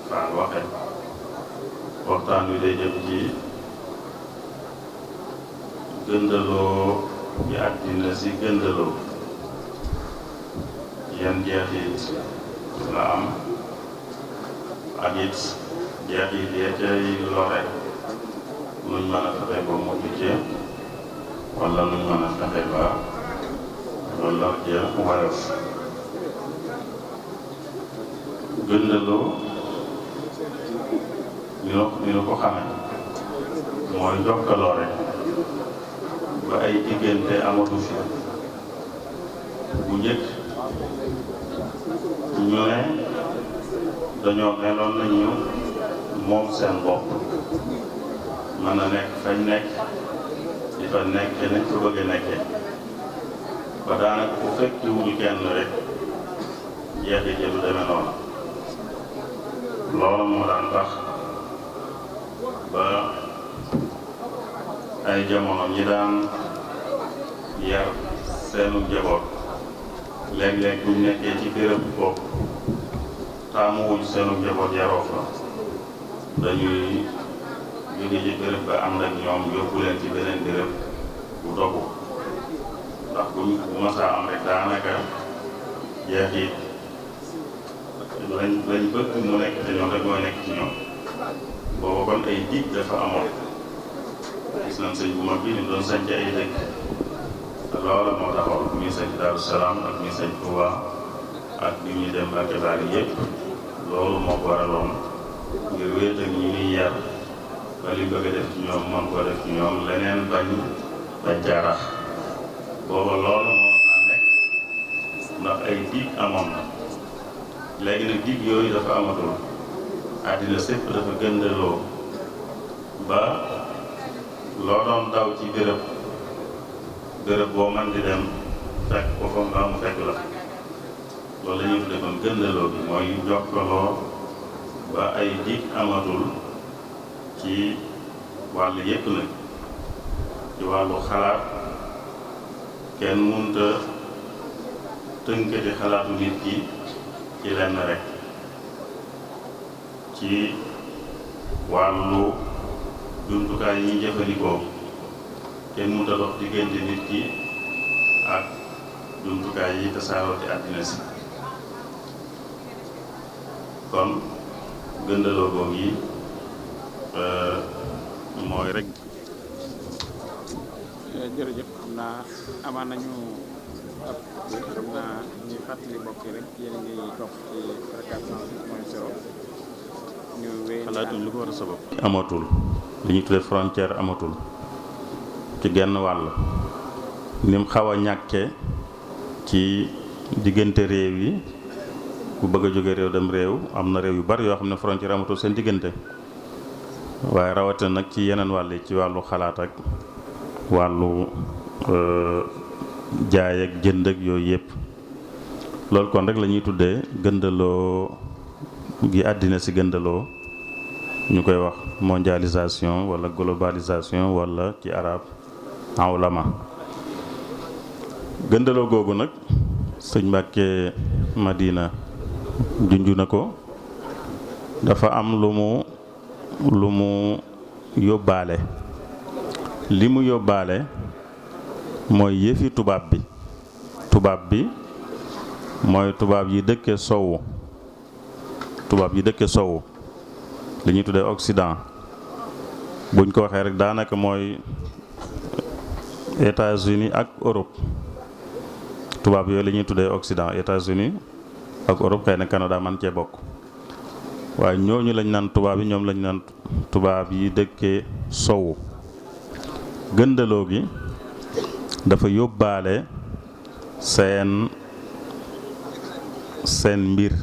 Fall waxe waxtaan wi day jëm ci gëndaloo bi àddina si gëndaloo yan jeexit la am ak it jeexit ya cay lore nuñ mën a fexe ba mucc ci wala nuñ mën a fexe ba lor ja woyof. gëndaloo ni ñu ko xamee mooy jokkaloo rek ba ay diggante amatu fi. bu njëkk ñu ne dañoo meloon nañu moom seen bopp mën a nekk fañ nekk di fa nekk nañ ko bëgg a nekkee ba daanaka bu fekki wuñu kenn rek jeexi ja du demee noonu. loolu moo daan tax ba ay jamono ñi daan yar seenu njaboot léeg-léeg buñ nekkee ci béréb bopp taamuwuñ seenu njaboot yaroo fa dañuy jóge ci béréb ba ànd ak ñoom yóbbu leen ci beneen béréb bu dogu ndax bu masaa am rek daanaka jeexit lañ bëgg mu nekk ci ñoom rek mooy nekk ci ñoom. booba kon ay dig dafa amoon gis nañ sëñ bu mag bi ni doon sanc ay dëkk loola moo taxoon muy sanc Daaru Salaam ak muy sanc Tuuba ak bi ñuy dem Mbàkke Bari yëpp loolu moo ko waraloon ngir wéet ak ñi ñuy yar ba li bëgg a def ci ñoom mën koo def ci ñoom leneen bañ jaarax. booba loolu moo naa nekk ndax ay dig amoon na. léegi nag dig yooyu dafa amatul àddina sépp dafa gëndaloo ba loo doon daw ci béréb boo man di dem fekk ko fa mbaa mu fekk la. loolu la ñuy tudde kon gëndaloo bi mooy jokkaloo ba ay dig amatul ci wàll yépp nag. ci wàllu xalaat kenn mënta tënkati xalaatu nit ki ci lenn rek. ci wàllu jumtukaay yi ñuy jëfandikoo kenn mënut a dox diggante nit ki ak jumtukaay yi tasaaroo ci àddina si. kon gëndaloo googu yi mooy rek. jërëjëf xam naa amaan nañu ab xam naa ñuy fàttali mbokk yi rek yéen a ngi topp ci fréquence 106.0 ñu wéy xalaatuñ lu ko war a sabab. amatul li ñuy tuddee frontière amatul ci genn wàll ni mu xaw a ñàkkee ci diggante réew yi ku bëgg a jóge réew dem réew am na réew yu bari yoo xam ne frontière amatul seen diggante waaye rawatina nag ci yeneen wàll yi ci wàllu xalaat ak wàllu jaay ak jënd ak yooyu yëpp. loolu kon rek la ñuy tuddee gëndaloo gi àddina si gëndaloo ñu koy wax mondialisation wala globalisation wala ci arab awlama. gëndaloo googu nag sëñ Mbàkke Madina junju na ko dafa am lu mu yóbbaale. li mu yóbbaale mooy yëfi tubaab bi mooy tubaab yi dëkke sowu li ñuy tuddee Occident buñ ko waxee rek daanaka mooy États-Unis ak Europe. tubaab yooyu la ñuy tuddee Occident États-Unis ak Europe xëy na Canada man cee bokk waaye ñooñu lañ naan tubaab yi ñoom lañ naan tubaab yi dëkkee sowu. gëndaloo gi dafa yóbbaale seen mbir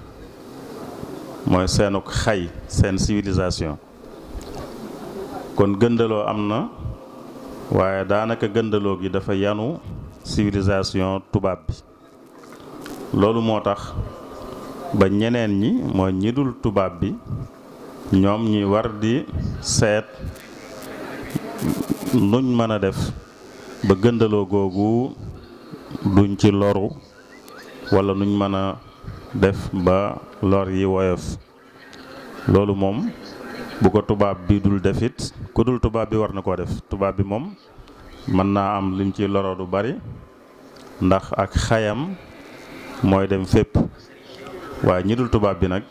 mooy seenuk xay seen civilisation. kon gëndaloo am na waaye daanaka gëndaloo gi dafa yanu civilisation tubaab bi. loolu moo tax ba ñeneen ñi mooy ñi dul tubaab bi ñoom ñi war di seet nuñ mën a def ba gëndaloo googu duñ ci loru wala nuñ mën a def ba lor yi woyof. loolu moom bu ko tubaab bi dul defit ku dul tubaab bi war na koo def. tubaab bi moom mën naa am lim ci loro du bari ndax ak xayam mooy dem fépp, waaye ñi dul tubaab bi nag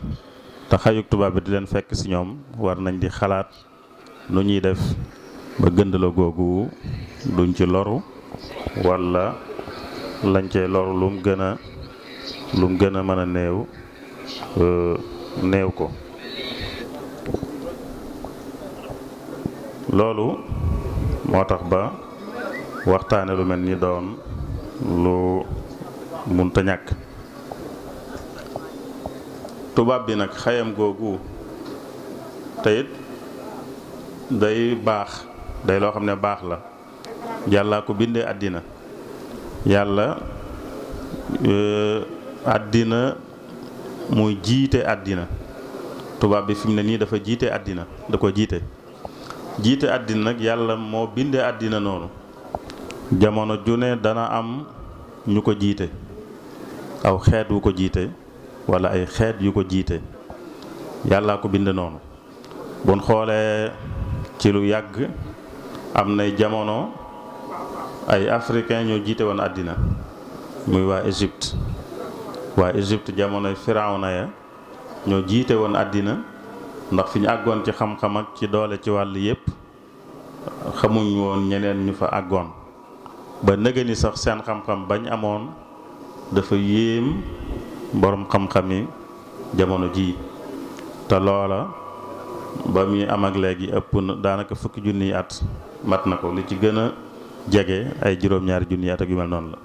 te xayuk tubaab bi di leen fekk ci ñoom war nañ di xalaat nu ñuy def ba gëndaloo googu duñ ci loru, walla lañ cee loru lum gën a mën a néew ko. loolu moo tax ba waxtaane lu mel ni doon lu munta ñàkk. tubaab bi nag xayam googu te it day baax, day loo xam ne baax la. yàlla ko bindee àddina, yàlla àddina muy jiite àddina. tubaab bi fi mu ne nii dafa jiite àddina, da ko jiite àddina nag yàlla moo bindee àddina noonu. jamono ju ne dana am ñu ko jiite, aw xeet wu ko jiite walla ay xeet yu ko jiite. yàllaa ko bind noonu. buñ xoolee ci lu yàgg am nay jamono ay africain ñoo jiite woon àddina, muy waa Égypte. waa Égypte jamonoy Firawna ya ñoo jiite woon àddina, ndax fi ñu àggoon ci xam-xam ak ci doole ci wàll yépp xamuñ woon ñeneen ñu fa àggoon. ba nëgëni sax seen xam-xam bañ amoon dafa yéem boroom xam-xami jamono ji. te loola ba muy am ak léegi ëpp na daanaka fukki junniy at mat na ko. li ci gën a jege ay juróom-ñaari junniy at ak yu mel noonu la.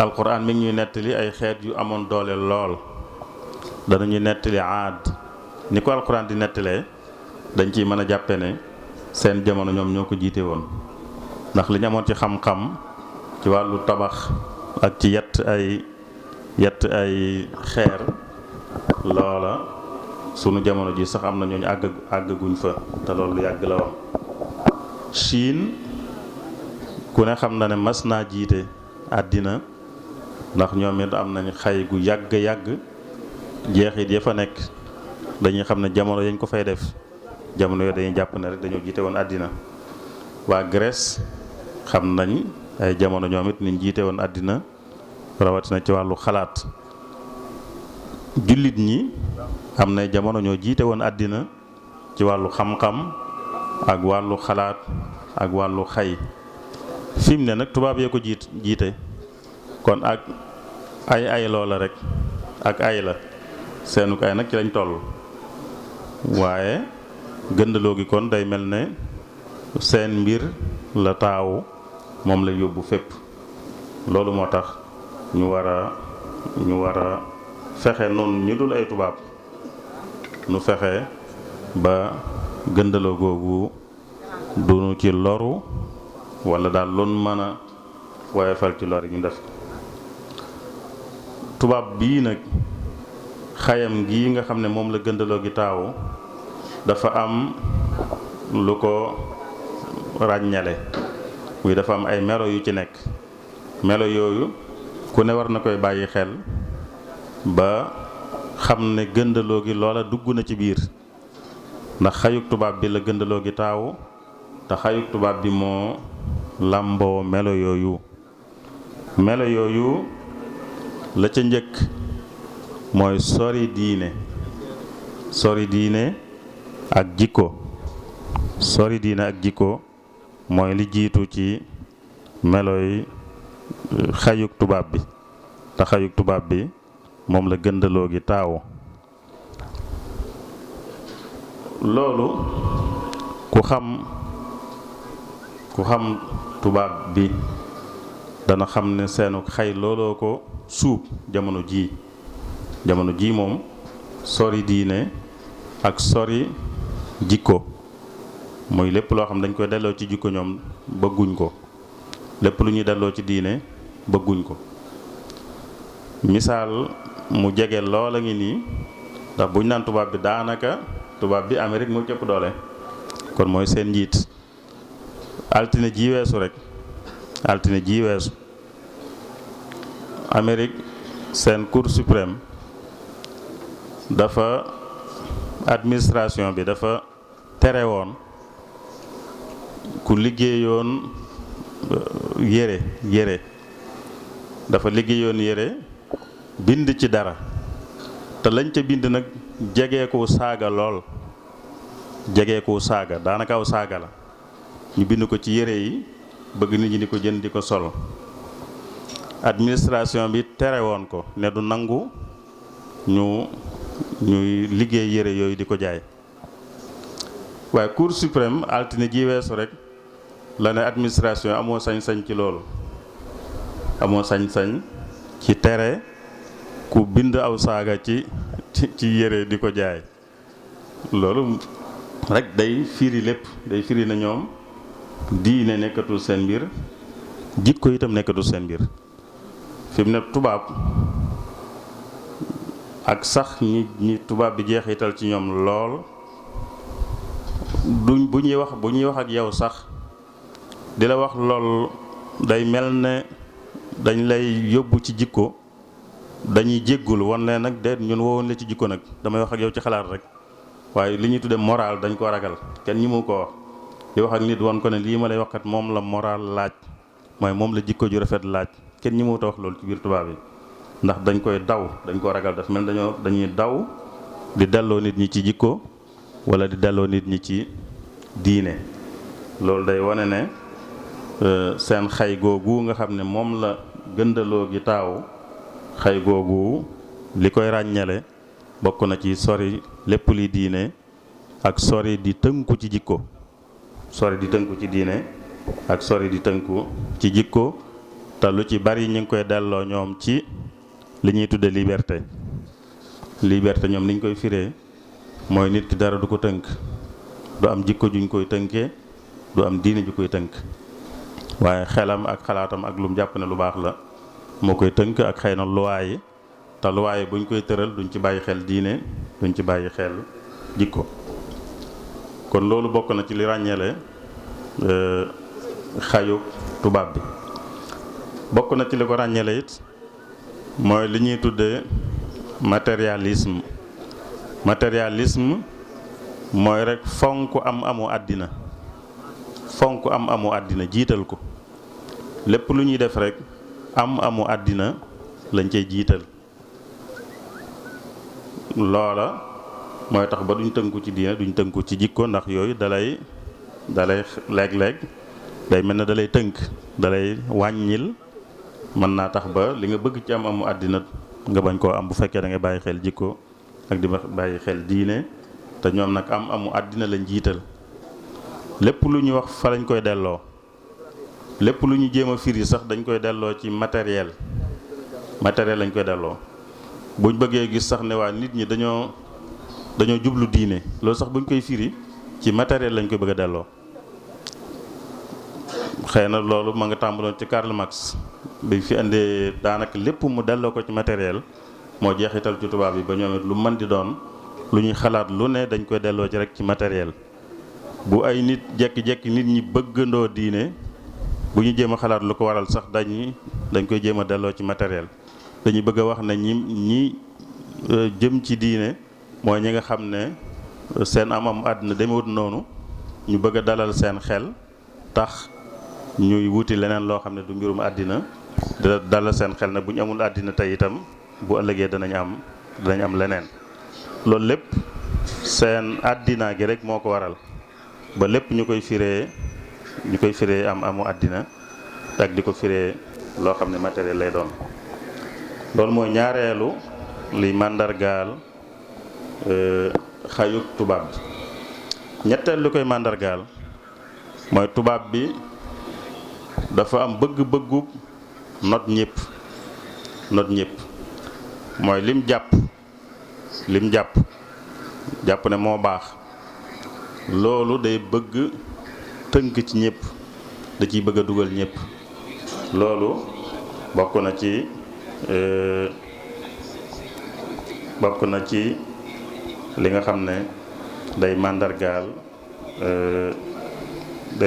alquran mi ngi ñuy nettali ay xeet yu amoon doole lool. danañuy nettali aad. ni ko alquran di nettalee dañ ciy mën a jàppe ne seen jamono ñoom ñoo ko jiite woon, ndax li ñu amoon ci xam-xam ci wàllu tabax ak ci yett ay xeer, loola sunu jamono ji sax am na ñooñu àggaguñ fa, te loolu yàgg la woon. Chine ku ne xam na ne mas naa jiite àddina, ndax ñoom it am nañ xay gu yàgg jeexit ya fa nekk dañuy xam ne jamono yañ ko fay def jamono yooyu dañuy jàpp ne rek dañoo jiite woon àddina. waa Grèce xam nañ ay jamono ñoom it niñ jiite woon àddina, rawatina ci wàllu xalaat. jullit ñi am na jamono ñoo jiite woon àddina ci wàllu xam-xam ak wàllu xalaat ak wàllu xay. fi mu ne nag tubaab yee ko jiite kon ak ay loola rek ak ay la seenuk ay nag ci lañ toll. waaye gëndaloo gi kon day mel ne seen mbir la taawu, moom la yóbbu fépp. loolu moo tax ñu war a fexe noonu ñu dul ay tubaab nu fexe ba gëndaloo googu duñu ci loru, walla daal loon mën a woyofal ci lor yi ñu def. tubaab bii nag xayam gi nga xam ne moom la gëndaloo gi taawu dafa am lu ko ràññale, muy dafa am ay melo yu ci nekk. melo yooyu ku ne war na koy bàyyi xel ba xam ne gëndaloo gi loola dugg na ci biir, ndax xayuk tubaab bi la gëndaloo gi taawu, te xayuk tubaab bi moo làmboo melo yooyu. melo yooyu la ca njëkk mooy sori diine ak jikko. sori diine ak jikko mooy li jiitu ci meloy xayuk tubaab bi, te xayuk tubaab bi moom la gëndaloo gi taawu. loolu ku xam tubaab bi dana xam ne seenu xay looloo ko suub jamono jii moom sori diine ak sori jikko, muy lépp loo xam dañ koy delloo ci jikko ñoom bëgguñ ko, lépp lu ñuy delloo ci diine bëgguñ ko. misaal mu jege loola ngi nii, ndax buñ naan tubaab bi daanaka tubaab bi Amérique moo cëpp doole, kon mooy seen njiit. altine ji weesu Amérique seen cour suprême dafa administration bi dafa tere woon ku liggéeyoon yére dafa liggéeyoon yére bind ci dara te lañ ca bind nag jege ko saaga lool jege ko saaga daanaka aw saaga la ñu bind ko ci yére yi bëgg nit ñi di ko jënd di ko sol administration bi tere woon ko ne du nangu ñuy liggéey yére yooyu di ko jaay waaye Cour suprême altine ji weesu rek la ne administration amoo sañ-sañ ci loolu amoo sañ-sañ ci tere ku bind aw saaga ci yére di ko jaay loolu rek day firi lépp day firi na ñoom diine nekkatul seen mbir jikko itam nekkatul seen mbir fi mu ne tubaab ak sax ñi tubaab bi jeexital ci ñoom lool bu ñuy wax ak yow sax di la wax lool day mel ne dañ lay yóbbu ci jikko dañuy jéggul wan ne nag de ñun woowoon la ci jikko nag damay wax ak yow ci xalaat rek waaye li ñuy tudde moral dañ ko ragal kenn ñi mu ko wax di wax ak nit wan ko ne lii ma lay waxkat moom la moral laaj mooy moom la jikko ju rafet laaj kenn ñi mu ta wax loolu ci biir tubaab yi ndax dañ koy daw dañ ko ragal daf mel dañuy daw di delloo nit ñi ci jikko wala di delloo nit ñi ci diine loolu day wane ne seen xay googu nga xam ne moom la gëndaloo gi taawu xay googu li koy ràññale bokk na ci sori lépp li diine ak sori di tënku ci jikko sori di tënku ci diine ak sori di tënku ci jikko te lu ci bari ñu ngi koy delloo ñoom ci li ñuy tudde liberté ñoom niñ koy firee mooy nit ki dara du ko tënk du am jikko juñ koy tënkee du am diine ju koy tënk waaye xelam ak xalaatam ak lu mu jàpp ne lu baax la moo koy tënk ak xëy na luwaa yi te luwaa yi buñ koy tëral duñ ci bàyyi xel diine duñ ci bàyyi xel jikko kon loolu bokk na ci li ràññeele xayu tubaab bi bokk na ci li ko ràññeele it mooy li ñuy tuddee matérialisme mooy rek fonk amu àddina jiital ko lépp lu ñuy def rek amu àddina lañ cay jiital loola mooy tax ba duñ tënku ci diine duñ tënku ci jikko ndax yooyu dalay léeg-léeg day mel ne dalay tënk dalay wàññil mën naa tax ba li nga bëgg ci amu àddina nga bañ koo am bu fekkee da ngay bàyyi xel jikko ak di bàyyi xel diine te ñoom nag amu àddina lañ jiital lépp lu ñu wax fa lañ koy delloo lépp lu ñu jéem a firi sax dañ koy delloo ci matériel lañ koy delloo buñ bëggee gis sax ne waa nit ñi dañoo jublu diine loolu sax buñ koy firi ci matériel lañ koy bëgg a delloo xëy na loolu ma nga tàmbaloon ci Karl Marx bi fi indee daanaka lépp mu delloo ko ci matériel moo jeexital ci tubaab yi ba ñoom it lu mën di doon lu ñuy xalaat lu ne dañ koy delloo ci rek ci matériel bu ay nit jekki-jekki nit ñi bëggandoo diine bu ñu jéem a xalaat lu ko waral sax dañ koy jéem a delloo ci matériel dañuy bëgg a wax ne ñi jëm ci diine mooy ñi nga xam ne seen am àddina demewut noonu ñu bëgg a dalal seen xel tax ñuy wuti leneen loo xam ne du mbirum àddina da dalal seen xel ne bu ñu amul àddina tey itam bu ëllëgee danañ am leneen loolu lépp seen àddina gi rek moo ko waral ba lépp ñu koy firee amu àddina ak di ko firee loo xam ne matériel lay doon loolu mooy ñaareelu liy màndargaal xayuk tubaab bi ñetteel li koy màndargaal mooy tubaab bi dafa am bëgg-bëggu not ñëpp mooy lim jàpp ne moo baax loolu day bëgg tënk ci ñëpp da ciy bëgg a dugal ñëpp loolu bokk na ci li nga xam ne day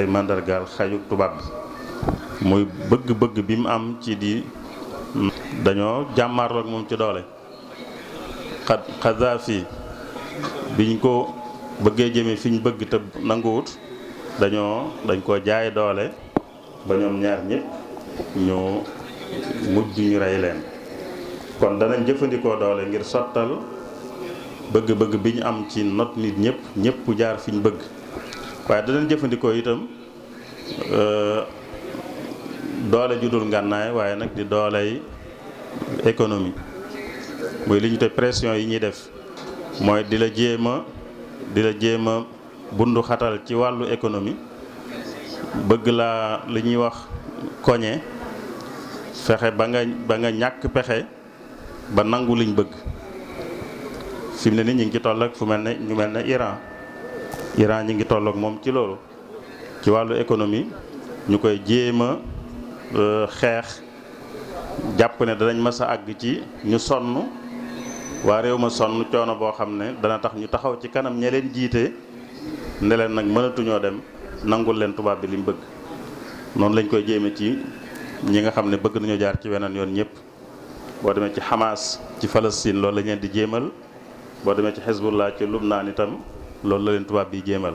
màndargaal xayu tubaab bi muy bëgg-bëgg bi mu am ci di dañoo jàmmaarloog moom ci doole Kadhafi biñ ko bëggee jëme fi ñu bëgg te nanguwut dañ ko jaay doole ba ñoom ñaar ñëpp ñu mujj ñu rey leen. kon danañ jëfandikoo doole ngir sottal bëgg-bëgg bi ñu am ci not nit ñëpp jaar fi ñu bëgg, waaye danañ jëfandikoo itam doole ju dul ngànnaay waaye nag di dooley économie. muy li ñu te pression yi ñuy def mooy di la jéem a bundu xatal ci wàllu économie, bëgg laa li ñuy wax koñe, fexe ba nga ñàkk pexe ba nangu liñ bëgg. fi mu ne ni ñu ngi ci toll ak ñu mel ne Iran ñi ngi toll ak moom ci loolu, ci wàllu économie ñu koy jéem a xeex, jàpp ne danañ mës a àgg ci ñu sonn, waa réew ma sonn coono boo xam ne dana tax ñu taxaw ci kanam ña leen jiite ne leen nag mënatuñoo dem, nangul leen tubaab bi li mu bëgg. noonu lañ koy jéeme ci ñi nga xam ne bëgg nañu jaar ci weneen yoon ñëpp. boo demee ci Hamas ci Palestine loolu la leen di jéemal, boo demee ci Hezbollah ci Lubnaan itam loolu la leen tubaab bi jéemal,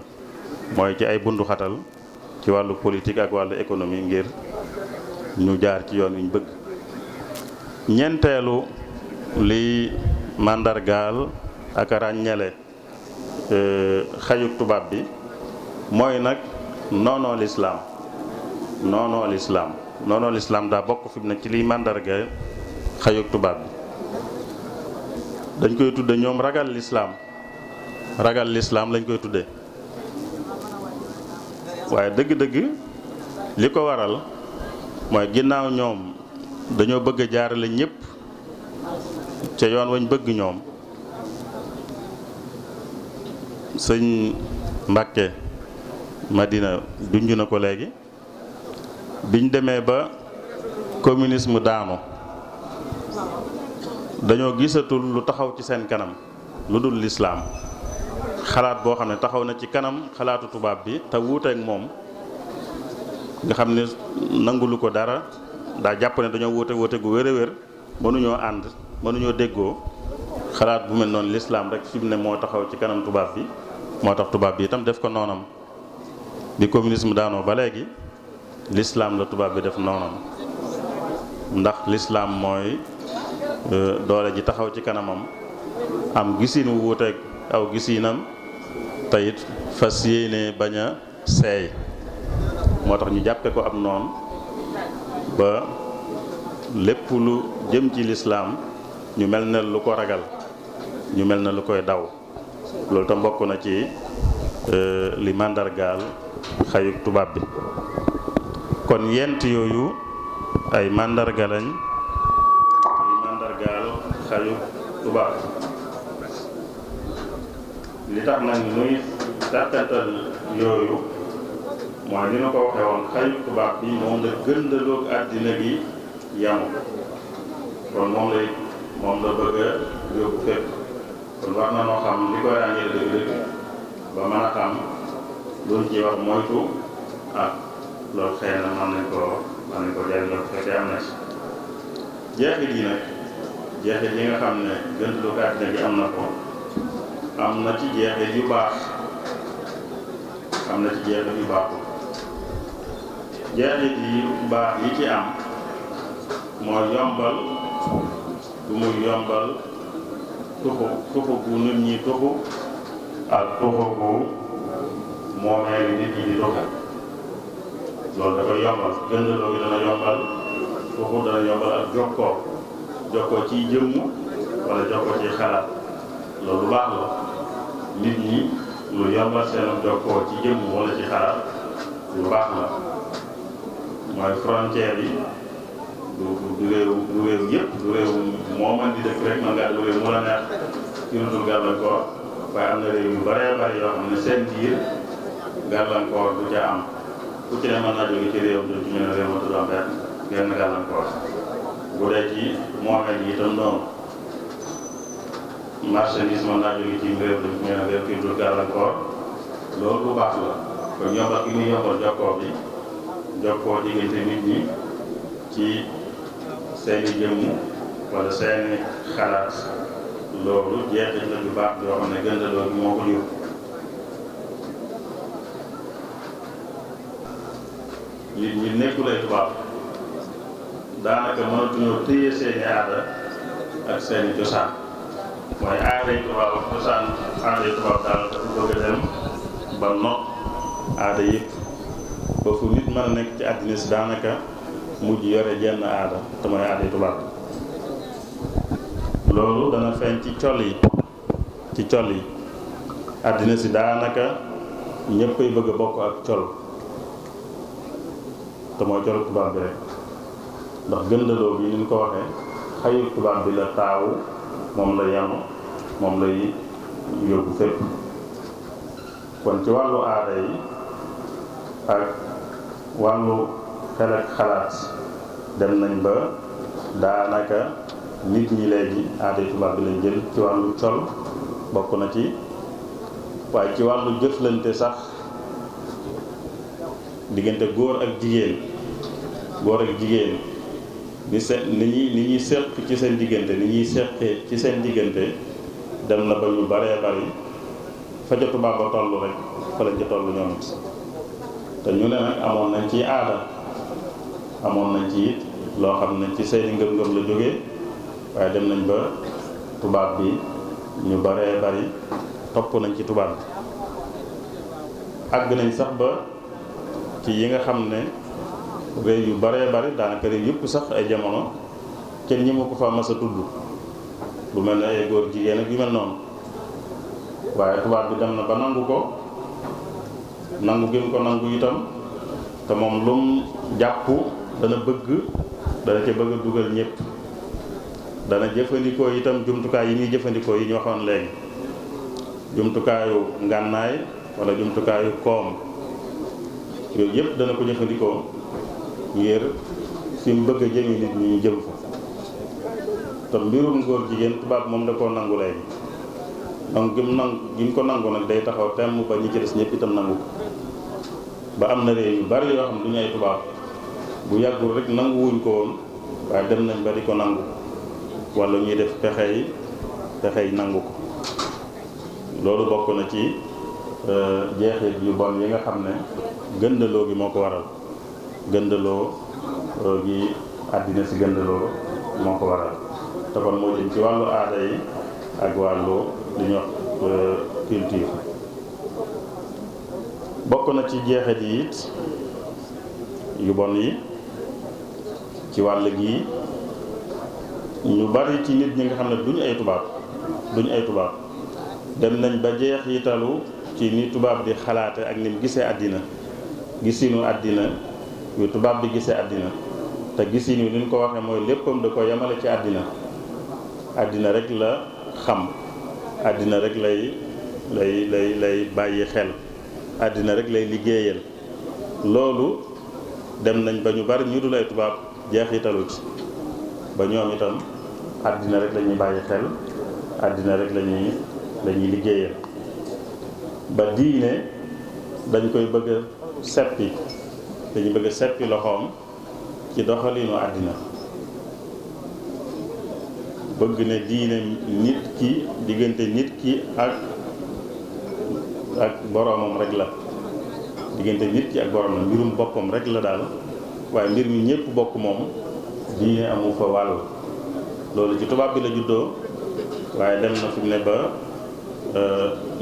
mooy ci ay bundu xatal ci wàllu politique ak wàllu économie ngir ñu jaar ci yoon wi ñu bëgg. ñeenteelu li màndargaal ak ràññale xayuk tubaab bi mooy nag noonoo lislaam daa bokk fi mu ne ci liy màndarga xayuk tubaab bi. dañ koy tudde ñoom ragal lislaam lañ koy tudde, waaye dëgg-dëgg li ko waral mooy ginnaaw ñoom dañoo bëgg a jaarale ñëpp ca yoon wañ bëgg ñoom. sëñ Mbàkke Madina junj na ko léegi, biñ demee ba communisme daanu dañoo gisatul lu taxaw ci seen kanam lu dul lislaam. xalaat boo xam ne taxaw na ci kanam xalaatu tubaab bi te wuuteek moom, nga xam ne nangulu ko dara, daa jàpp ne dañoo wuute gu wér mënuñoo ànd, mënuñoo déggoo. xalaat bu mel noonu lislaam rek fi mu ne moo taxaw ci kanam tubaab bi, moo tax tubaab bi itam def ko noonam. bi communisme daanoo ba léegi lislaam la tubaab bi def noonam, ndax lislaam mooy doole ji taxaw ci kanamam, am gisin wu wuuteeg aw gisinam, teyit fas yéene bañ a seey. moo tax ñu jàppe ko ab noon ba lépp lu jëm ci lislaam ñu mel ne lu ko ragal, ñu mel ne lu koy daw. loolu tam bokk na ci li màndargaal xayuk tubaab bi. kon yent yooyu ay màndarga lañ, ay màndargaal xayuk tubaab. li tax nag muy dàkkantal yooyu mooy ni ma ko waxee woon, xayuk tubaab bi moom la gëndaloog àddina gi yamu. kon moom la bëgg a yóbbu fépp. kon war na noo xam li koy ràññee dëgg-dëgg ba mën a xam luñ ci wax moytu ak loolu xëy na mën nañ ko jëriñoo bu fekkee am na ci. jeexit yi nga xam ne gëndaloog àddina gi am na ko, am na ci jeexit yu baax, am na ci jeexit yu baaxul. jeexit yi baax yi ci am mooy yombal bu muy yombal tuxu bu nit ñi tuxu ak tuxu bu moomee nit ñi di tuxu. loolu da koy yombal, gëndaloo gi dana yombal tuxu, dana yombal ak jokkoo ciy jëmm wala jokkoo ciy xalaat. loolu lu baax la. nit ñi lu yombal seen jokkoo ci jëmm wala ci xalaat lu baax la. mooy frontière yi du réew yëpp, du réew moo mën di dëkk rek man ngaa du réew mu la neex ci lu dul gàllankoor, waaye am na réew yu bare yoo xam ne seen biir gàllankoor du ca am. ku ci ne mën naa jóge ci réew du ci mel ne réew ma tudd am genn gàllankoor. bu dee ci moomeel yi itam noonu, marchandise mën naa jóge ci réew du ci mel ne réew kii dul gàllankoor. loolu bu baax la. kon yombal gi muy yombal jokkoo diggante nit ñi ci seeni jëmm wala seeni xalaat loolu jeexit la ju baax yoo xam ne gëndaloo gi moo ko jur. nit ñi nekkul ay tubaab daanaka mënatuñoo téye seeni aada ak seeni cosaan mooy aaday tubaab ak cosaan aaday tubaab daal dafa bëgg a dem ba not aada yëpp ba fu nit mën a nekk ci àddina si daanaka mujj yore jenn aada te mooy aaday tubaab. loolu dana feeñ ci col yi àddina si daanaka ñëppay bëgg a bokk ak col te mooy col tubaab bi rek ndax gëndaloo bi ni ñu ko waxee xayu tubaab bi la taawu moom la yanu moom lay yóbbu fépp. kon ci wàllu aada yi ak wàllu xel ak xalaat dem nañ ba daanaka nit ñi léegi aaday tubaab bi lañ jël ci wàllu col bokk na ci, waaye ci wàllu jëflante sax diggante góor ak jigéen ni ñuy séq ci seen diggante ni ñuy séqee ci seen diggante dem na ba ñu baree bari fa ca tubaab ba toll rek fa lañ ca toll ñoom it te ñu ne nag amoon nañ ci aada amoon nañ ci it loo xam ne ci seeni ngëm-ngëm la jógee waaye dem nañ ba tubaab bi ñu baree bari topp nañ ci tubaab bi àgg nañ sax ba ci yi nga xam ne réew yu baree bari daanaka réew yëpp sax ay jamono kenn ñi ma ko fa mas a tudd lu mel ne ay góor jigéen ak yu mel noonu waaye tubaab bi dem na ba nangu ko nangu gi mu ko nangu itam te moom lum jàpp dana ca bëgg a dugal ñëpp dana jëfandikoo itam jumtukaay yi muy jëfandikoo yi ñu waxoon léegi jumtukaayu ngànnaay wala jumtukaayu koom yooyu yëpp dana ko jëfandikoo ngir fi mu bëgg a jëmi nit ñi ñu jëm fa te mbirum góor jigéen tubaab moom da koo nangu léegi donc gi mu ko nangu nag day taxaw temm ba ñi ci des ñëpp itam nangu ko ba am na réew yu bari yoo xam ne du ñu ay tubaab bu yàggul rek nangu wuñ ko woon waaye dem nañ ba di ko nangu wala ñuy def pexey nangu ko loolu bokk na ci jeexit yu bon yi nga xam ne gëndaloo gi moo ko waral gëndaloo gi àddina si gëndaloo moo ko waral te kon moo jëm ci wàllu aada yi ak wàllu li ñuy wax culture. bokk na ci jeexit yi it yu bon yi ci wàll gi ñu bari ci nit ñi nga xam ne duñu ay tubaab dem nañ ba jeexitalu ci ni tubaab di xalaate ak ni mu gisee àddina gisinu àddina yu tubaab bi gisee àddina te gisin wi ni ñu ko waxee mooy léppam da ko yemale ci àddina rek la xam àddina rek lay bàyyi xel àddina rek lay liggéeyal loolu dem nañ ba ñu bari ñu dul ay tubaab jeexitalu ci ba ñoom itam àddina rek lañuy bàyyi xel àddina rek lañuy liggéeyal ba diine dañ koy bëgg a seppi dañu bëgg a seppi loxoom ci doxalinu àddina bëgg ne diine nit ki diggante nit ki ak boroomam rek la diggante nit ki ak boroomam mbirum boppam rek la daal waaye mbir mi ñëpp bokk moom diine amu fa wàll loolu ci tubaab bi la juddoo waaye dem na fi mu ne ba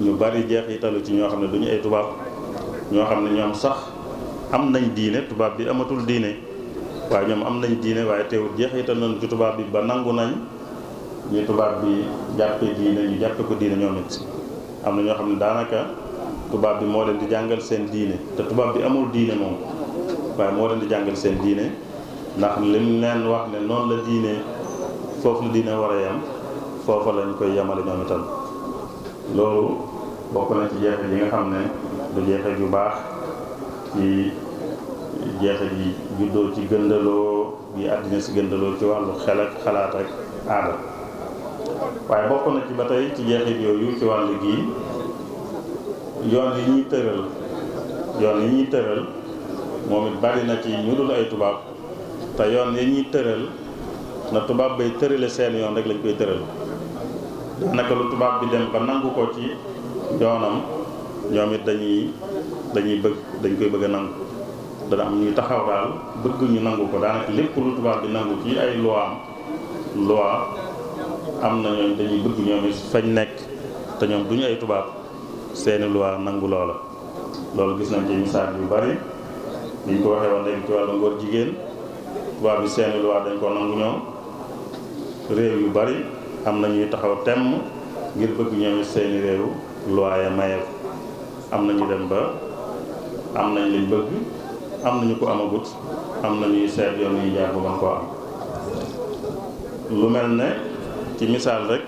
ñu bari jeexitalu ci ñoo xam ne duñu ay tubaab ñoo xam ne ñoom sax am nañ diine tubaab bi amatul diine waaye ñoom am nañ diine waaye teewul jeexital nañ ci tubaab bi ba nangu nañ ñu tubaab bi jàppe diine ñu jàppe ko diine ñoom it am na ñoo xam ne daanaka tubaab bi moo leen di jàngal seen diine te tubaab bi amul diine moom waaye moo leen di jàngal seen diine ndax lim leen wax ne noonu la diine foofu la diine war a yem foofa lañ koy yemale ñoom itam loolu bokk na ci jeexit yi nga xam ne du jeexit yu baax ci jeexit yi juddoo ci gëndaloo yi àddina si gëndaloo ci wàllu xel ak xalaat ak aada waaye bokk na ci ba tey ci jeexit yooyu ci wàllu gi yoon yi ñuy tëral moom it bari na ci ñu dul ay tubaab te yoon yi ñuy tëral na tubaab bay tërale seen yoon rek lañ koy tëral naka lu tubaab bi dem ba nangu ko ci yoonam ñoom it dañ koy bëgg a nangu. dana am ñuy taxaw daal bëgg ñu nangu ko daanaka lépp lu tubaab bi nangu ci ay loi am na ñooñ dañuy bëgg ñoom it fañ nekk te ñoom duñu ay tubaab seeni loi nangu loola. loolu gis nañ ci misaal yu bari liñ ko waxee woon léegi ci wàllu ngóor jigéen tubaab bi seeni loi dañ ko nangu ñoom. réew yu bari am na ñuy taxaw temm ngir bëgg ñoom it seeni réew loi ya maye ko. am na ñu dem ba am nañ liñ bëgg am nañu ko amagut am na ñuy seet yoon yi jaar ba mën koo am. lu mel ne ci misaal rek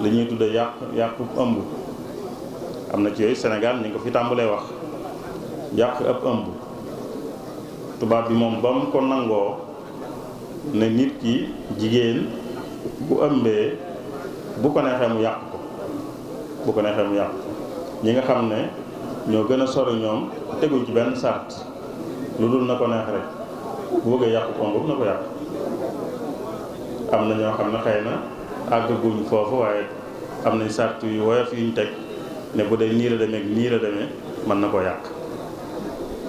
li ñuy tudde yàqu ëmb am na ci yooyu Sénégal ñu ngi ko fi tàmbalee wax yàq ab ëmb tubaab bi moom ba mu ko nangoo ne nit ki jigéen bu ëmbee bu ko neexee mu yàq ko ñi nga xam ne ñoo gën a sori ñoom teguñ ci benn sart lu dul na ko neex rek bu bëggee yàqu ko ëmb na ko yàq. am na ñoo xam ne xëy na àgguñ foofu waaye am nañ sart yu woyof yuñ teg ne bu dee nii la demee nii la demee mën na ko yàq.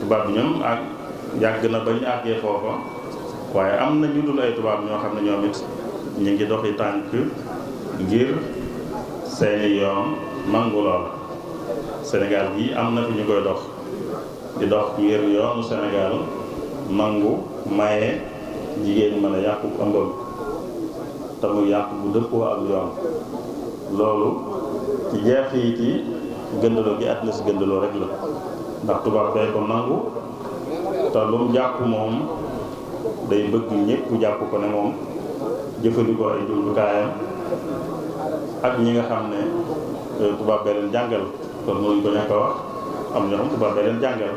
tubaab bi ñoom ak yàgg na bañ àggee foofa waaye am na ñu dul ay tubaab ñoo xam ne ñoom it ñu ngi doxi tànk ngir seeni yoon nangu loola. Sénégal gi am na fi ñu koy dox di dox ngir yoonu Sénégal nangu maye jigéen mën a yàqu ëmbam te mu yàqu bu dëppoo ak yoon. loolu ci jeexit yi gëndaloo gi àddina si gëndaloo rek la ndax tubaab day ko nangu te lu mu jàpp moom day bëgg ñëpp jàpp ko ne moom jëfandikoo ay jumtukaayam ak ñi nga xam ne tubaab bee leen jàngal kon mënuñ ko ñàkk a wax am ñoo xam tubaab bee leen jàngal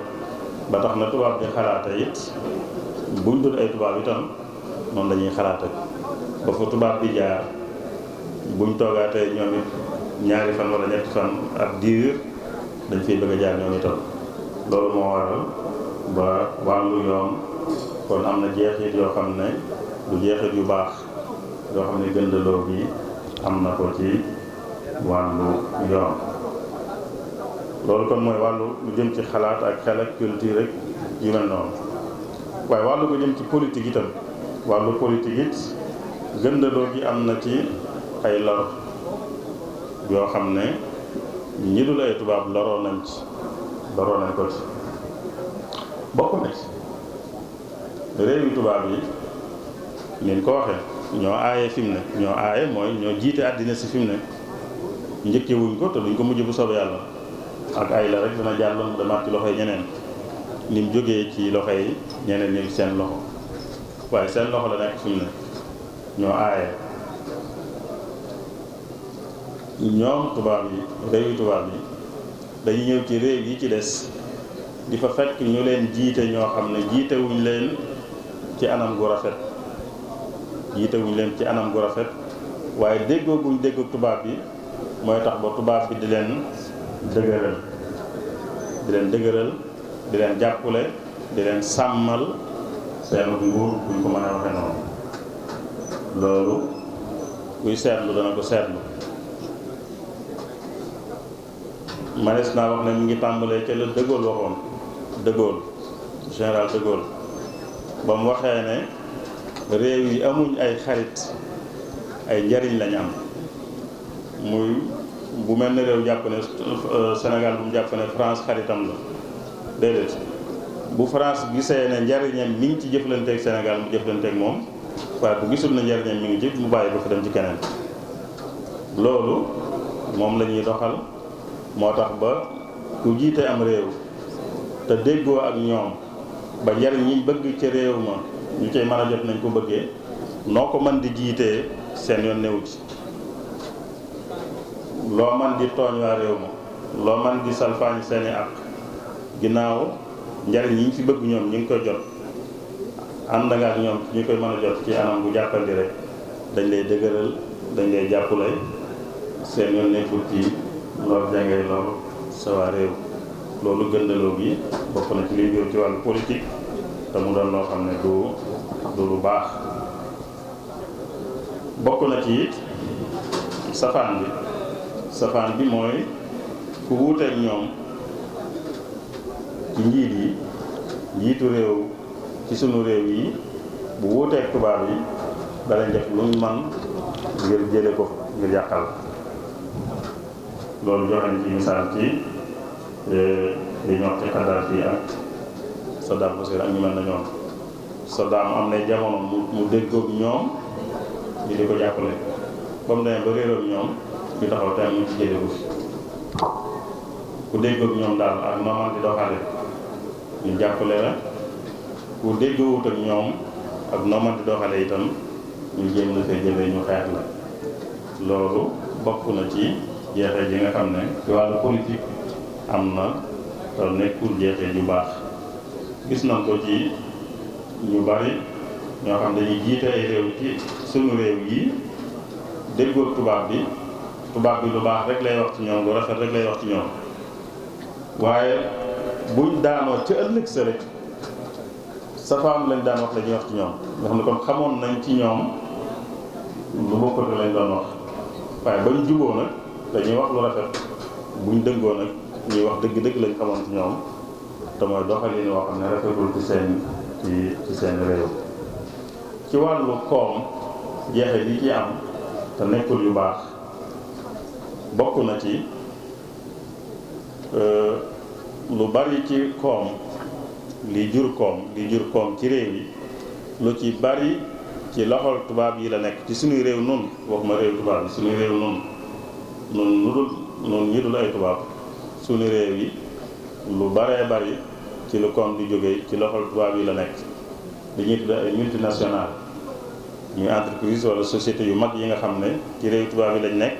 ba tax na tubaab di xalaate it buñ dul ay tubaab itam noonu lañuy xalaate ba fa tubaab bi jaar buñ toogaatee ñoom it ñaari fan wala ñetti fan ak diir dañ fiy bëgg a jaar ñoom itam. loolu moo waral ba wàllu yoon kon am na jeexit yoo xam ne du jeexit yu baax yoo xam ne gëndaloo bi am na ko ci wàllu yoon. loolu kon mooy wàllu lu jëm ci xalaat ak xel ak culture rek yu mel noonu waaye wàllu ko jëm ci politique itam wàllu politique it gëndaloo gi am na ci ay lor yoo xam ne ñi dul ay tubaab loroo nañ ko ci bokk na ci réew yu tubaab yi nin ko waxee ñoo aaye fi mu ne ñoo aaye mooy ñoo jiite àddina si fi mu ne njëkke wuñ ko te duñ ko mujj bu soobee yàlla ak ay la rek dana jàll mu demaat ci loxoy ñeneen ni mu jógee ci loxoy ñeneen ñi seen loxo waaye seen loxo la nekk fi mu ne ñoo aaye ñoom tubaab yi réew yu tubaab yi dañuy ñëw ci réew yi ci des di fa fekk ñu leen jiite ñoo xam ne jiitewuñ leen ci anam gu rafet waaye déggoo guñ déggoog tubaab bi mooy tax ba tubaab bi di leen dëgëral di leen jàppale di leen sàmmal seen nguur buñ ko mën a waxee noonu. loolu kuy seetlu dana ko seetlu manees naa wax ne mu ngi tàmbalee ca la De Gaulle waxoon général de Gaulle ba mu waxee ne réew yi amuñ ay xarit ay njariñ lañu am. muy bu mel ne réew jàpp ne Sénégal bu mu jàpp ne France xaritam la déedéet bu France gisee ne njariñam mi ngi ci jëflanteeg Sénégal mu jëflanteeg moom waaye bu gisul ne njariñam mi ngi ci mu bàyyi ba fi dem ci keneen. loolu moom la ñuy doxal moo tax ba ku jiite am réew te déggoo ak ñoom ba njariñ yi bëgg ci réew ma ñu cay mën a jot nañ ko bëggee noo ko mën di jiitee seen yoon newu ci. loo man di tooñ waa réew ma loo man di salfaañ seeni ak ginnaaw njariñ yi ñu fi bëgg ñoom ñu ngi koy jot ànd nga ak ñoom ñu koy mën a jot ci anam bu jàppandi rek dañ lay dëgëral dañ lay jàppale seen yoon nekkul ci loolu jàngay loolu sa waa réew. loolu gëndaloo gi bokk na ci liy jur ci wàllu politique te mu doon loo xam ne du lu baax. bokk na ci it safaan bi mooy ku wuuteeg ñoom ci njiit yi njiitu réew ci sunu réew yi bu wuuteeg tubaab yi danañ def lu ñu man ngir jële ko ngir yàqal loolu joxe na ci misaal ci li ñu wax ci Kadhafi ak Saddam Hussein ak ñu mel na ñoom. Saddam am na jamono mu déggoog ñoom ñu di ko jàppale ba mu demee ba réeroog ñoom ñu taxaw tamit mu ci jële ko ku déggoog ñoom daal ak nooman di doxale ñu jàppale la ku déggoowut ak ñoom ak nooman di doxale itam ñu jéem la fee jëlee ñu xeex la loolu bokk na ci jeexee ji nga xam ne ci wàllu politique am na te nekkul jeexee ju baax gis nañ ko ci ñu bari ñoo xam dañuy jiite ay réew ci sunu réew yi déggoog tubaab bi lu baax rek lay wax ci ñoom lu rafet rek lay wax ci ñoom waaye buñ daanoo ci ëllëg sa rek safaan lañ daan wax la ñuy wax ci ñoom nga xam ne kon xamoon nañ ci ñoom lu bokkul lañ doon wax waaye bañ juboo nag dañuy wax lu rafet buñ dëngoo nag ñuy wax dëgg-dëgg lañ xamoon ci ñoom te mooy doxalin woo xam ne rafetul ci seen réew ci wàllu koom jeexe li ci am te nekkul yu baax bokk na ci lu bari ci koom li jur koom ci réew yi lu ci bari ci loxol tubaab yi la nekk ci suñuy réew nun waxuma réew tubaab yi suñuy réew nun ñi dul ay tubaab suñu réew yi lu baree bari ci lu koom di jóge ci loxol tubaab yi la nekk li ñuy tudde ay multinational muy entreprise wala société yu mag yi nga xam ne ci réew tubaab yi lañ nekk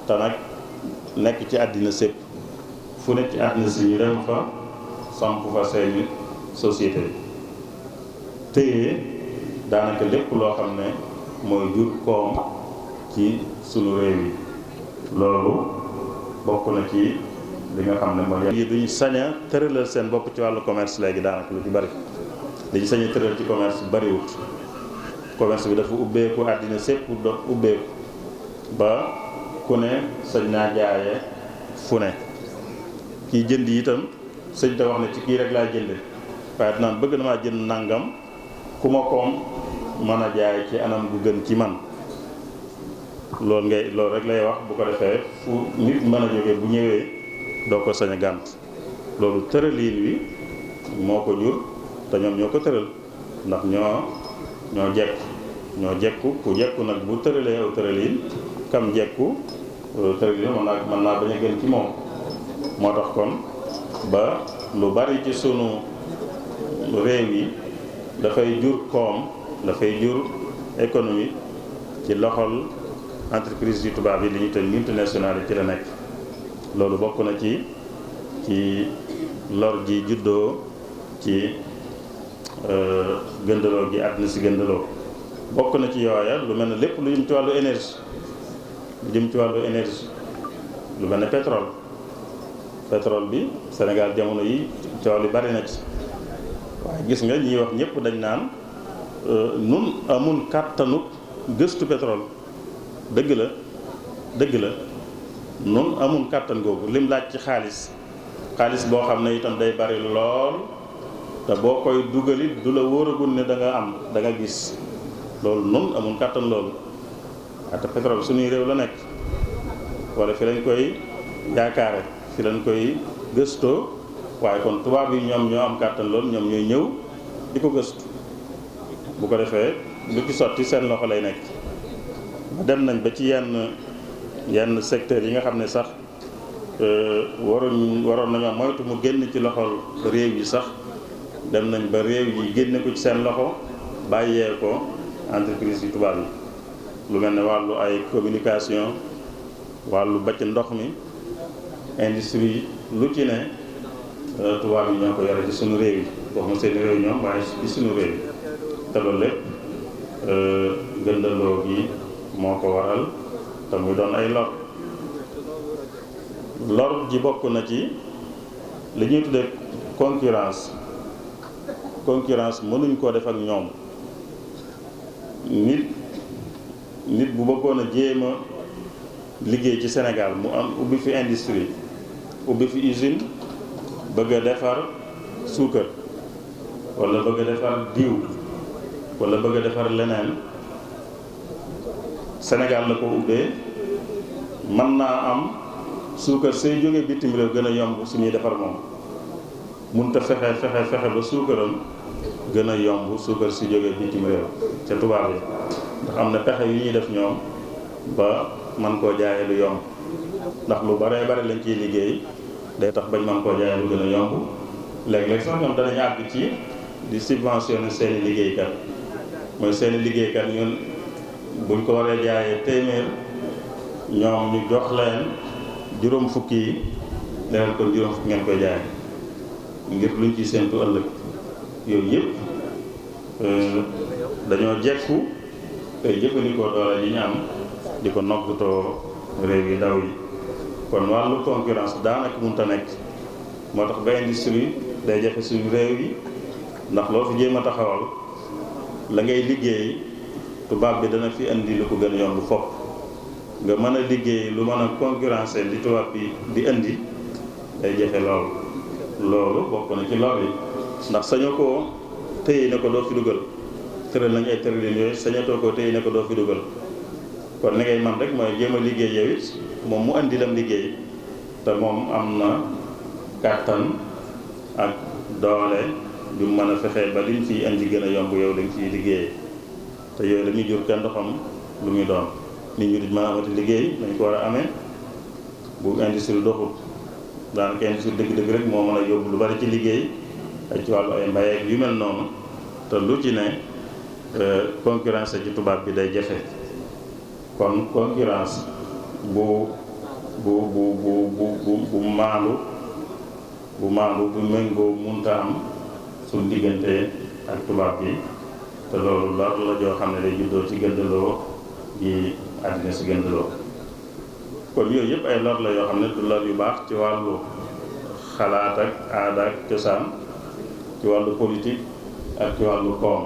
te nag nekk ci àddina sépp fu nekk ci àddina si ñu dem fa samp fa seeni société téye daanaka lépp loo xam ne mooy jur koom ci sunu réew yi loolu bokk na ci li nga xam ne mooy yi duñu sañ a tëralal seen bopp ci wàllu commerce léegi daanaka lu ci bari dañu sañ a tëral ci commerce bariwut commerce bi dafa ubbeeku àddina sépp do ubbeeku ba ku ne sañ naa jaaye fu ne kii jënd itam sëñ te wax ne ci kii rek laa jënde waaye dinaan bëgg na maa jënd nangam ku ma koom mën a jaay ci anam gu gën ci man loolu rek lay wax bu ko defee fu nit mën a jógee bu ñëwee doo ko sañ a gànt loolu tëraliin wi moo ko jur te ñoom ñoo ko tëral ndax ñoo jekku ku jekku nag bu tëralee aw tëraliin kam jekku tëraliin mën naa bañ a gën ci moom moo tax kon ba lu bari ci sunu réew yi dafay jur koom dafay jur économie ci loxol entreprise yu tubaab yi li ñu tëj multinationales yi ci la nekk loolu bokk na ci lor ji juddoo ci gëndaloo gi àddina si gëndaloo bokk na ci yooya lu mel ne lépp lu jëm ci wàllu énergie lu mel ne pétrole bi Sénégal jamono yi coow li bari na ci waaye gis nga ñiy wax ñëpp dañ naan nun amul kàttanu gëstu pétrole dëgg la nun amul kàttan googu lim laaj ci xaalis boo xam ne itam day bari lool te boo koy dugalit du la wóoragul ne da nga gis loolu nun amul kàttan loolu ate pétrole suñuy réew la nekk wala fi lañ koy yaakaare fi lañ koy gëstoo waaye kon tubaab yi ñoom ñoo am kàttan loolu ñoom ñooy ñëw di ko gëstu bu ko defee lu ci sotti seen loxo lay nekk dem nañ ba ci yenn secteurs yi nga xam ne sax waroon nañoo moytu mu génn ci loxol réew yi sax dem nañ ba réew yi génne ko ci seen loxo bàyyee ko entreprise yi tubaab yi lu mel ne wàllu ay communication wàllu ba ci ndox mi industrie lu ci ne tubaab yi ñoo ko yore ci suñu réew yi waxuma seen réew ñoom waaye ci suñu réew yi te loolu lépp gëndaloo gi moo ko waral te muy doon ay lor ji bokk na ci li ñuy tuddee concurrence mënuñ koo def ak ñoom nit bu bëggoon a jéem a liggéey ci Sénégal mu am ubbi fi industrie ubbi fi usine bëgg a defar suukar wala bëgg a defar diw wala bëgg a defar leneen Sénégal la ko ubbee mën naa am suukar say jóge bitim réew gën a yomb suñuy defar moom munta fexe ba suukaram gën a yomb suukar si jóge bitim réew ca tubaab yi ndax am na pexe yu ñuy def ñoom ba man koo jaayee lu yomb ndax lu bare lañ ciy liggéey day tax bañ man koo jaayee lu gën a yomb léeg-léeg sax ñoom danañu àgg ci di subventionner seeni liggéeykat mooy seeni liggéeykat ñun buñ ko waree jaayee téeméer ñoom ñu jox leen juróom fukki yi leneen kon juróom fukki ngeen koy jaay ngir luñ ci séentu ëllëg yooyu yëpp dañoo jekku tey jëfandikoo doole yi ñu am di ko noggatoo réew yi daw yi kon wàllu concurrence daanaka mënut a nekk moo tax ba industrie day jafe suñu réew yi ndax loo fi jéem a taxawal la ngay liggéey tubaab bi dana fi indi lu ko gën a yomb fopp nga mën a liggéey lu mën a concurrencer li tubaab bi di indi day jafe loolu bokk na ci lor yi ndax sañoo koo téye ne ko doo fi dugal tëral nañu ay tëralin yooyu sañatoo koo téye ne ko doo fi dugal kon li ngay man rek mooy jéem a liggéey yow it moom mu indi lam liggéey te moom am na kàttan ak doole ju mën a fexe ba liñ fiy indi gën a yomb yow dañ ciy liggéey te yooyu dañuy jur kenn doxam lu muy doon nit ñi di mën a amati liggéey dañ ko war a amee bu industrie doxut daanaka industrie dëgg-dëgg rek moo mën a yóbbu lu bari ci liggéey ay ci wàllu ay mbay ak yu mel noonu te lu ci ne concurrence ci tubaab bi day jafe kon concurrence bu maandu bu méngoo munta am suñ diggante ak tubaab bi te loolu lor la joo xam ne day juddoo ci gëndaloo gi àddina si gëndaloo kon yooyu yëpp ay lor la yoo xam ne du lor yu baax ci wàllu xalaat ak aada ak cosaan ci wàllu politique ak ci wàllu koom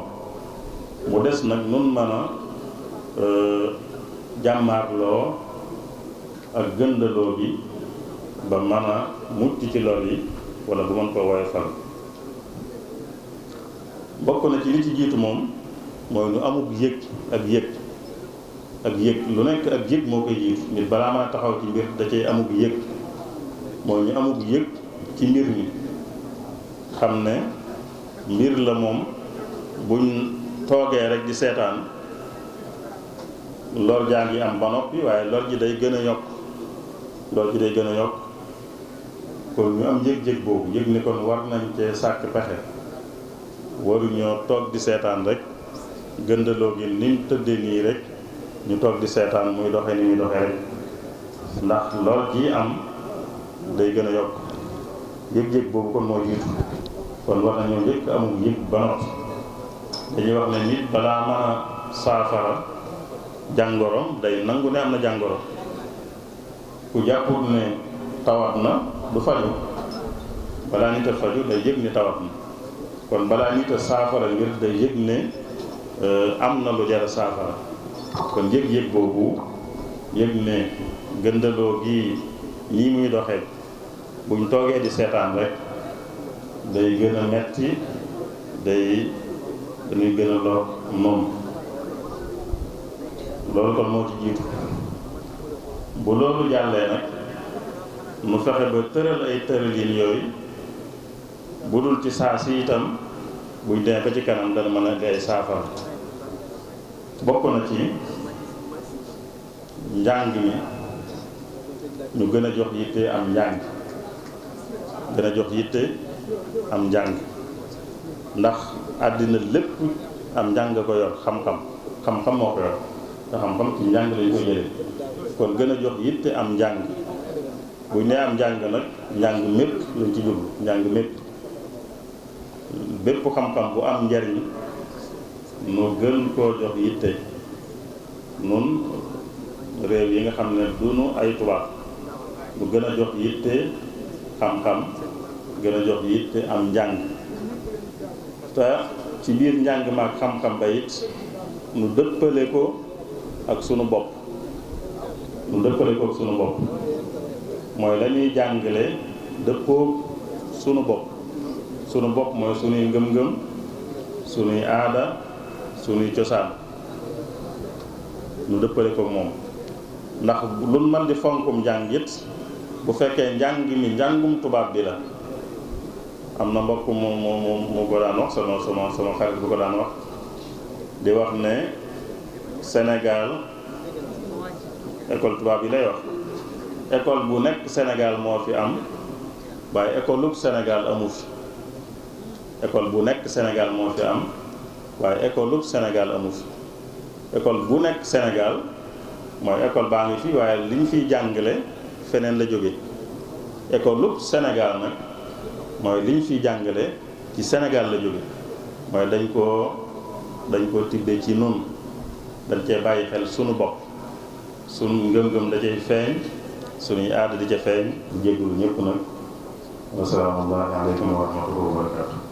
mu des nag nun mën a jàmmaarloo ak gëndaloo bi ba mën a mucc ci lor yi wala bu mën ko woyofal bokk na ci li ci jiitu moom mooy nu amub yëg ak yëg lu nekk ak yëg moo koy jiitu nit balaa mën a taxaw ci mbir da cay amub yëg mooy ñu amub yëg ci mbir mi xam ne mbir la moom buñ toogee rek di seetaan lor jaa ngi am ba noppi waaye lor ji day gën a yokk kon ñu am yëg-yëg boobu yëg ni kon war nañ cee sàkk pexe waruñoo toog di seetaan rek gëndaloo gi ni mu tëddee nii rek ñu toog di seetaan muy doxe ni muy doxe rek ndax lor ji am day gën a yokk yëg-yëg boobu kon moo jiitu kon war nañoo njëkk amul yëg ba noppi dañuy wax ne nit balaa mën a saafara jàngoro day nangu ne am na jàngoro ku jàppul ne tawat na du faju balaa nit a faju day yëg ni tawat na kon balaa nit a saafara ngir day yëg ne am na lu jar a saafara kon yëg-yëg boobu yëg ne gëndaloo gi nii muy doxee buñ toogee di seetaan rek day gën a metti dañuy gën a lor moom loolu kon moo ci jiitu bu loolu jàllee nag mu fexe ba tëral ay tëralin yooyu bu dul ci saa si itam buñ demee ba ci kanam dana mën a di ay saafara bokk na ci njàng mi ñu gën a jox yitte am njàng ndax àddina lépp am njàng ko yor xam-xam moo ko yor te xam-xam ci njàng lañ ko jëlee kon gën a jox yitte am njàng buñ nee am njàng nag njàng mépp lañ ci jublu njàng mépp bépp xam-xam bu am njariñ nu gën koo jox yitte nun réew yi nga xam ne duñu ay tubaab nu gën a jox yitte xam-xam gën a jox yitte am njàng te ci biir njàng ma ak xam-xam ba it nu dëppale ko ak sunu bopp nu nu dëppale koog sunu bopp mooy la ñuy jàngale dëppoog sunu bopp mooy sunuy ngëm-ngëm sunuy aada sunuy cosaan nu dëppale koog moom ndax lu mën di fonkum njàng it bu fekkee njàng mi njàngum tubaab bi la am na mbokk mu ko daan wax sama xarit bu ko daan wax di wax ne Sénégal école tubaab yi lay wax école bu nekk Sénégal moo fi am waaye école lu Sénégal amu fi école bu nekk Sénégal moo fi am waaye école lu Sénégal amu fi école bu nekk Sénégal mooy école baa ngi fi waaye li ñu fiy jàngale feneen la jóge école lu Sénégal nag mooy li ñu fiy jàngale ci Sénégal la jóge mooy dañ koo tibbee ci nun dañ cee bàyyi xel sunu bopp sunu ngëm-ngëm da cay feeñ sunuy aada di ca feeñ jéggulu ñëpp nag wassalaamu aleykum wa rahmatullahi wa barakatuh